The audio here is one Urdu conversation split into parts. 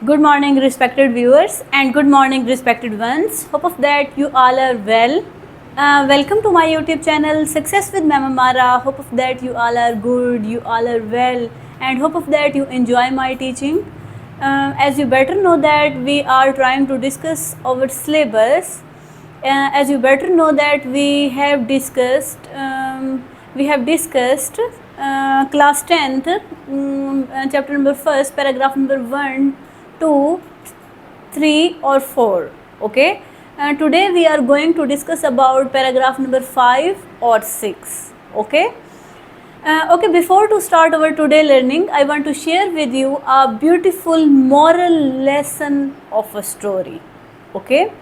Good morning, respected viewers, and good morning, respected ones. Hope of that you all are well. Welcome to my YouTube channel, Success with Mama Mara. Hope of that you all are good, you all are well, and hope of that you enjoy my teaching. As you better know that we are trying to discuss our syllabus. As you better know that we have discussed class 10th, chapter number 1st, paragraph number 1, 2, 3 or 4. Okay. Today we are going to discuss about paragraph number 5 or 6. Okay. Okay, before to start our today learning, I want to share with you a beautiful moral lesson of a story. Okay.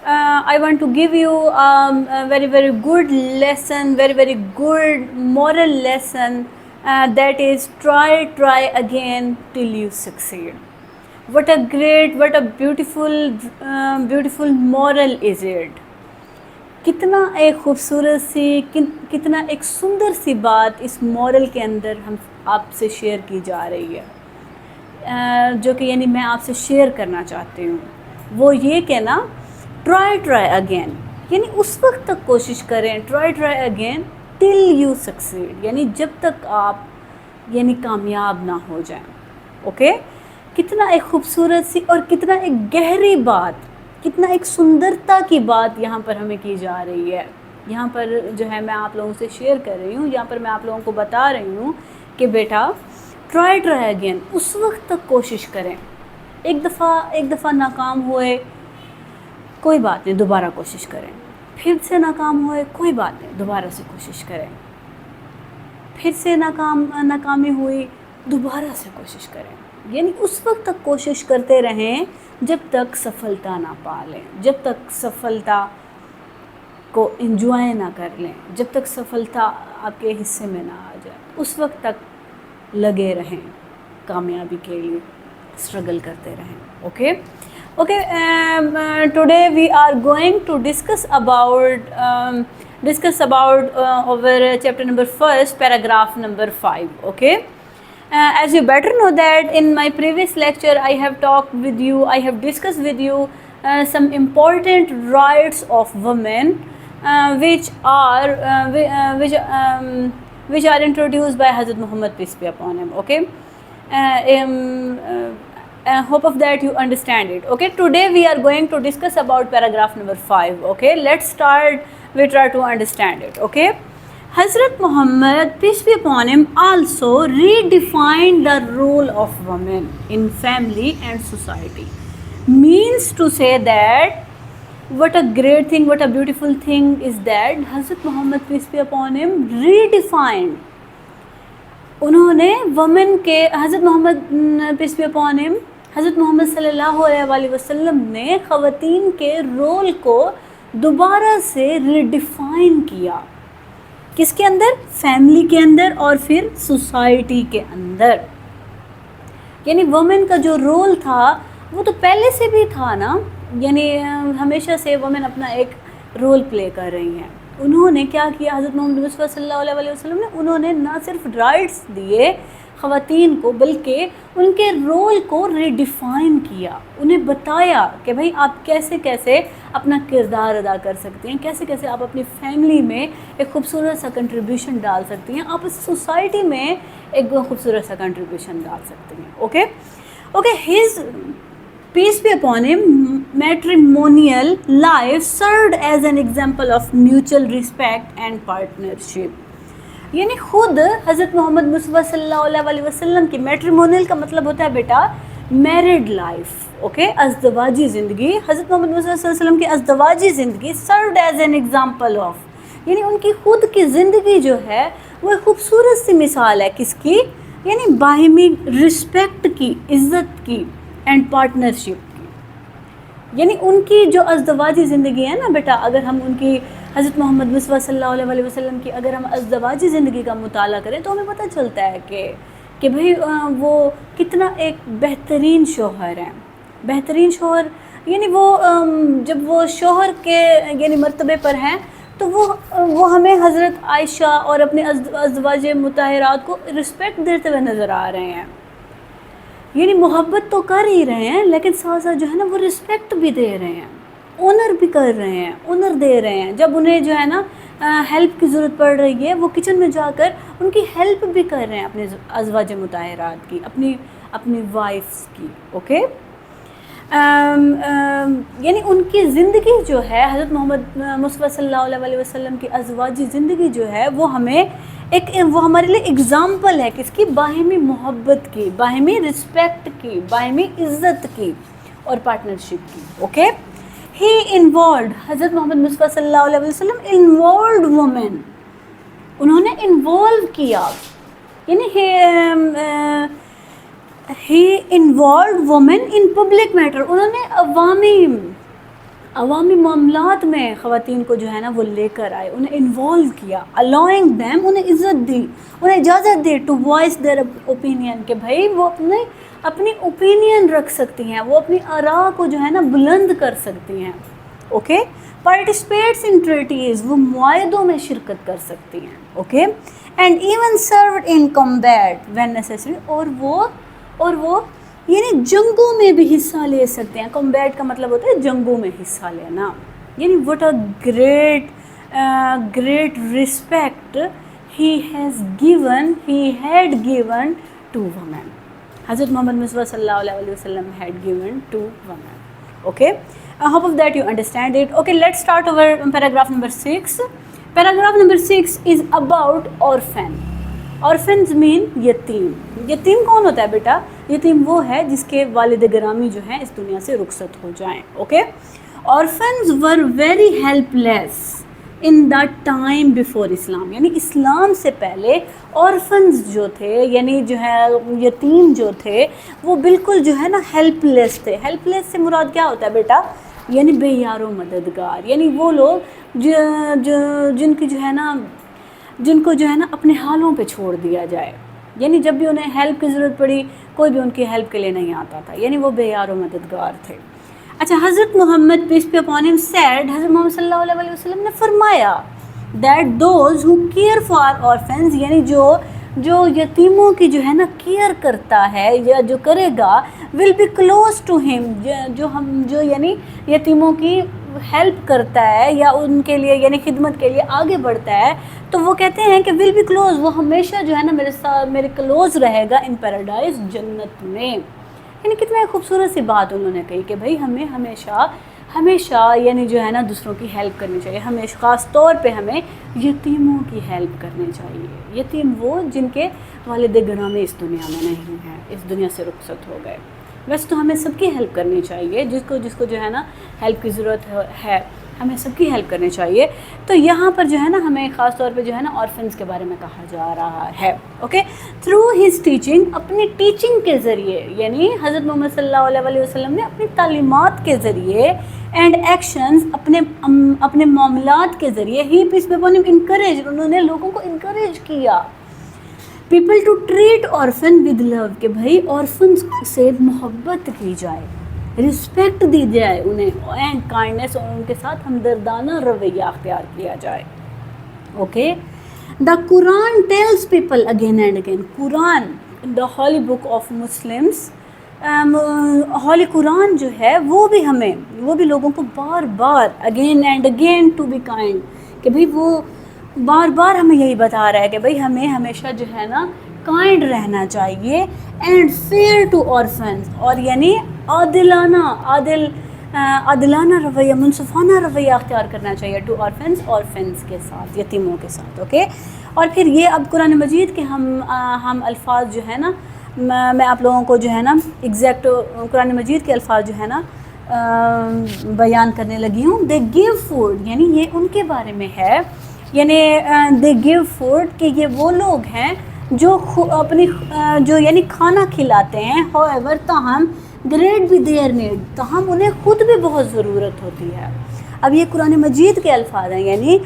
I want to give you a very good lesson, very good moral lesson, that is try again till you succeed. What a beautiful moral is it. کتنا ایک خوبصورت سی کتنا ایک سندر سی بات اس مورل کے اندر ہم آپ سے شیئر کی جا رہی ہے، جو کہ یعنی میں آپ سے شیئر کرنا چاہتی ہوں، وہ یہ کہ نا ٹرائی اگین، یعنی اس وقت تک کوشش کریں، try again till you succeed, یعنی جب تک آپ یعنی کامیاب نہ ہو جائیں. اوکے. کتنا ایک خوبصورت سی اور کتنا ایک گہری بات، کتنا ایک سندرتا کی بات یہاں پر ہمیں کی جا رہی ہے. یہاں پر جو ہے میں آپ لوگوں سے شیئر کر رہی ہوں، یہاں پر میں آپ لوگوں کو بتا رہی ہوں کہ بیٹا ٹرائی اگین، اس وقت تک کوشش کریں. ایک دفعہ ناکام ہوئے کوئی بات نہیں، دوبارہ کوشش کریں. پھر سے ناکام ہوئے کوئی بات نہیں، دوبارہ سے کوشش کریں. پھر سے ناکامی ہوئی، دوبارہ سے کوشش کریں. یعنی اس وقت تک کوشش کرتے رہیں جب تک سفلتا نہ پا لیں، جب تک سفلتا کو انجوائے نہ کر لیں، جب تک سفلتا آپ کے حصے میں نہ آ جائے، اس وقت تک لگے رہیں، کامیابی کے لیے اسٹرگل کرتے رہیں. Okay. Today we are going to discuss about our chapter number 1st, paragraph number 5. Okay. As you better know that in my previous lecture I have discussed with you some important rights of women, which are introduced by Hazrat Muhammad, peace be upon him. Okay. Hope of that you understand it. Okay. Today we are going to discuss about paragraph number 5. Okay. Let's start. We try to understand it. Okay. Hazrat Muhammad, peace be upon him, also redefined the role of women in family and society. Means to say that what a great thing, what a beautiful thing is that Hazrat Muhammad, peace be upon him, redefined. انہوں نے وومن کے حضرت محمد پیس بی اپون ہم، حضرت محمد صلی اللہ علیہ وسلم نے خواتین کے رول کو دوبارہ سے ریڈیفائن کیا. کس کے اندر؟ فیملی کے اندر اور پھر سوسائٹی کے اندر. یعنی وومن کا جو رول تھا وہ تو پہلے سے بھی تھا نا، یعنی ہمیشہ سے وومن اپنا ایک رول پلے کر رہی ہیں. انہوں نے کیا کیا؟ حضرت محمد مصطفیٰ صلی اللہ علیہ وسلم نے انہوں نے نہ صرف رائٹس دیے خواتین کو، بلکہ ان کے رول کو ریڈیفائن کیا. انہیں بتایا کہ بھائی آپ کیسے اپنا کردار ادا کر سکتی ہیں، کیسے آپ اپنی فیملی میں ایک خوبصورت سا کنٹریبیوشن ڈال سکتی ہیں، آپ اس سوسائٹی میں ایک خوبصورت سا کنٹریبیوشن ڈال سکتی ہیں. Okay. His peace be upon him matrimonial life served as an example of mutual respect and partnership. یعنی خود حضرت محمد مصطفیٰ صلی اللہ علیہ وسلم کی میٹریمونیل کا مطلب ہوتا ہے بیٹا میرڈ لائف. اوکے. ازدواجی زندگی، حضرت محمد مصطفیٰ صلی اللہ علیہ وسلم کی ازدواجی زندگی served as an example of، یعنی ان کی خود کی زندگی جو ہے وہ ایک خوبصورت سی مثال ہے. کس کی؟ یعنی باہمی رسپیکٹ کی، عزت کی اینڈ پارٹنرشپ کی. یعنی ان کی جو ازدواجی زندگی ہے نا بیٹا، اگر ہم ان کی حضرت محمد مصطفیٰ صلی اللہ علیہ وسلم کی اگر ہم ازدواجی زندگی کا مطالعہ کریں تو ہمیں پتہ چلتا ہے کہ بھئی وہ کتنا ایک بہترین شوہر ہیں. بہترین شوہر یعنی وہ جب وہ شوہر کے یعنی مرتبے پر ہیں تو وہ ہمیں حضرت عائشہ اور اپنے ازواج مطہرات کو رسپیکٹ دیتے ہوئے نظر آ رہے ہیں. یعنی محبت تو کر ہی رہے ہیں لیکن ساتھ ساتھ جو ہے نا وہ رسپیکٹ بھی دے رہے ہیں، آنر بھی کر رہے ہیں، آنر دے رہے ہیں. جب انہیں جو ہے نا ہیلپ کی ضرورت پڑ رہی ہے وہ کچن میں جا کر ان کی ہیلپ بھی کر رہے ہیں اپنے ازواج مطہرات کی، اپنی وائفس کی. اوکے، یعنی ان کی زندگی جو ہے حضرت محمد مصطفیٰ صلی اللہ علیہ وسلم کی ازواجی زندگی جو ہے وہ ہمارے لیے اگزامپل ہے کس کی؟ باہمی محبت کی، باہمی رسپیکٹ کی، باہمی عزت کی اور پارٹنرشپ کی. اوکے، ہی انوالوڈ، حضرت محمد مصطفیٰ صلی اللہ علیہ وسلم انوالوڈ وومن، انہوں نے انوالو کیا، یعنی he involved women in public matter, انہوں نے عوامی معاملات میں خواتین کو جو ہے نا وہ لے کر آئے، انہیں انوالو کیا. allowing them، انہیں عزت دی، انہیں اجازت دی ٹو وائس دیئر اوپینین، کہ بھائی وہ اپنی اوپینین رکھ سکتی ہیں، وہ اپنی آراء کو جو ہے نا بلند کر سکتی ہیں. اوکے، پارٹیسپیٹس ان ٹریٹیز، وہ معاہدوں میں شرکت کر سکتی ہیں. Okay, and even served in combat when necessary, اور وہ یعنی جنگوں میں بھی حصہ لے سکتے ہیں. کمبیٹ کا مطلب ہوتا ہے جنگوں میں حصہ لینا. یعنی what a great respect he had given to women. حضرت محمد مصطفیٰ صلی اللہ علیہ وسلم had given to women. Okay, I hope of that you understand it. Okay, let's start our paragraph number 6. Paragraph number 6 is about orphan. Orphans mean یتیم. یتیم کون ہوتا ہے بیٹا؟ یتیم وہ ہے جس کے والد گرامی جو ہیں اس دنیا سے رخصت ہو جائیں. Okay, orphans were very helpless in that time before اسلام، یعنی اسلام سے پہلے orphans جو تھے، یعنی جو ہے یتیم جو تھے، وہ بالکل جو ہے نا ہیلپ لیس تھے. ہیلپ لیس سے مراد کیا ہوتا ہے بیٹا؟ یعنی بے یار و مددگار، یعنی وہ لوگ جن کو جو ہے نا اپنے حالوں پہ چھوڑ دیا جائے. یعنی جب بھی انہیں ہیلپ کی ضرورت پڑی کوئی بھی ان کی ہیلپ کے لیے نہیں آتا تھا، یعنی وہ بے یار و مددگار تھے. اچھا، حضرت محمد peace be upon him said, حضرت محمد صلی اللہ علیہ وسلم نے فرمایا that those who care for orphans، یعنی جو یتیموں کی جو ہے نا کیئر کرتا ہے یا جو کرے گا، ول بی کلوز ٹو ہم، جو یعنی یتیموں کی ہیلپ کرتا ہے یا ان کے لیے یعنی خدمت کے لیے آگے بڑھتا ہے، تو وہ کہتے ہیں کہ ول بی کلوز، وہ ہمیشہ جو ہے نا میرے ساتھ میرے کلوز رہے گا ان پیراڈائز، جنت میں. یعنی کتنا خوبصورت سی بات انہوں نے کہی کہ بھائی ہمیں ہمیشہ یعنی جو ہے نا دوسروں کی ہیلپ کرنی چاہیے. ہمیشہ خاص طور پہ ہمیں یتیموں کی ہیلپ کرنی چاہیے. یتیم وہ جن کے والد گرامی اس دنیا میں نہیں ہیں، اس دنیا سے رخصت ہو گئے. ویسے تو ہمیں سب کی ہیلپ کرنی چاہیے، جس کو جو ہے نا ہیلپ کی ضرورت ہے، ہمیں سب کی ہیلپ کرنی چاہیے. تو یہاں پر جو ہے نا ہمیں خاص طور پہ جو ہے نا orphans کے بارے میں کہا جا رہا ہے. اوکے، تھرو ہز ٹیچنگ، اپنی ٹیچنگ کے ذریعے، یعنی حضرت محمد صلی اللہ علیہ وسلم نے اپنی تعلیمات کے ذریعے اینڈ ایکشنز، اپنے معاملات کے ذریعے، he peace be upon him encourage, انہوں نے لوگوں کو انکریج کیا people to treat orphan with love, کہ بھائی orphans سے محبت کی جائے، رسپیکٹ دی جائے انہیں، اینڈ کائنڈنیس، اور ان کے ساتھ ہمدردانہ رویہ اختیار کیا جائے. اوکے، دا قرآن tells people again and again, قرآن the holy book of Muslims, holy قرآن جو ہے وہ بھی لوگوں کو بار بار again and again to be kind, کہ بھئی وہ بار بار ہمیں یہی بتا رہا ہے کہ بھئی ہمیں ہمیشہ جو ہے نا کائنڈ رہنا چاہیے، اینڈ فیئر ٹو orphans، اور یعنی عادلانہ رویہ، منصفانہ رویہ اختیار کرنا چاہیے ٹو orphans کے ساتھ، یتیموں کے ساتھ. اوکے، اور پھر یہ اب قرآن مجید کے ہم الفاظ جو ہے نا میں آپ لوگوں کو جو ہے نا ایگزیکٹ قرآن مجید کے الفاظ جو ہے نا بیان کرنے لگی ہوں. دے گیو فوڈ، یعنی یہ ان کے بارے میں ہے، یعنی دے گیو فوڈ کہ یہ وہ لوگ ہیں جو یعنی کھانا کھلاتے ہیں. however، تاہم گریٹ بھی دیئر نیڈ، تاہم انہیں خود بھی بہت ضرورت ہوتی ہے. اب یہ قرآن مجید کے الفاظ ہیں، یعنی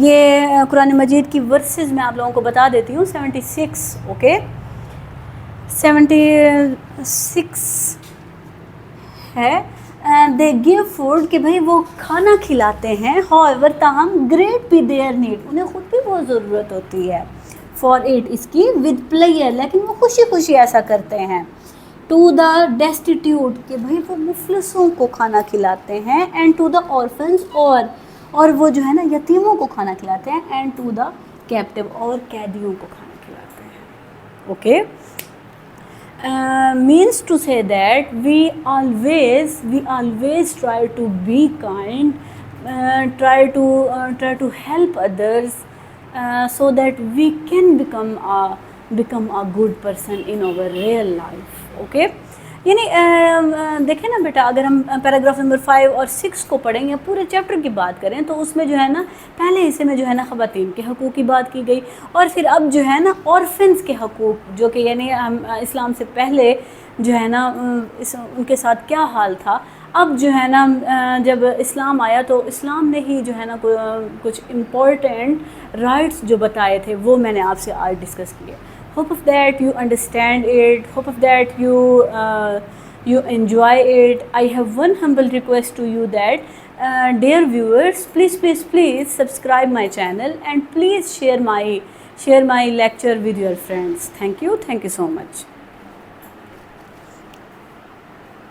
یہ قرآن مجید کی ورسز میں آپ لوگوں کو بتا دیتی ہوں. 76 اوکے 76 ہے. دے گیو فوڈ کہ بھائی وہ کھانا کھلاتے ہیں، however تاہم گریٹ بھی دیئر نیڈ، انہیں خود بھی بہت ضرورت ہوتی ہے. فار اٹ، اس کی ود پلیئر، لیکن وہ خوشی خوشی ایسا کرتے ہیں. ٹو دا ڈیسٹیٹیوٹ کہ بھائی وہ مفلسوں کو کھانا کھلاتے ہیں، اینڈ ٹو دا آرفنس اور وہ جو ہے نا یتیموں کو کھانا کھلاتے ہیں، اینڈ ٹو دا کیپٹیو اور قیدیوں کو کھانا کھلاتے ہیں. Okay means to say that we always try to be kind, try to help others so that we can become a good person in our real life. Okay, یعنی دیکھیں نا بیٹا، اگر ہم پیراگراف نمبر 5 اور 6 کو پڑھیں یا پورے چیپٹر کی بات کریں تو اس میں جو ہے نا پہلے حصے میں جو ہے نا خواتین کے حقوق کی بات کی گئی، اور پھر اب جو ہے نا آرفنس کے حقوق، جو کہ یعنی اسلام سے پہلے جو ہے نا ان کے ساتھ کیا حال تھا، اب جو ہے نا جب اسلام آیا تو اسلام نے ہی جو ہے نا کچھ امپورٹنٹ رائٹس جو بتائے تھے وہ میں نے آپ سے آج ڈسکس کیے. Hope of that you understand it, hope of that you enjoy it. I have one humble request to you that dear viewers, please subscribe my channel and please share my lecture with your friends. Thank you so much.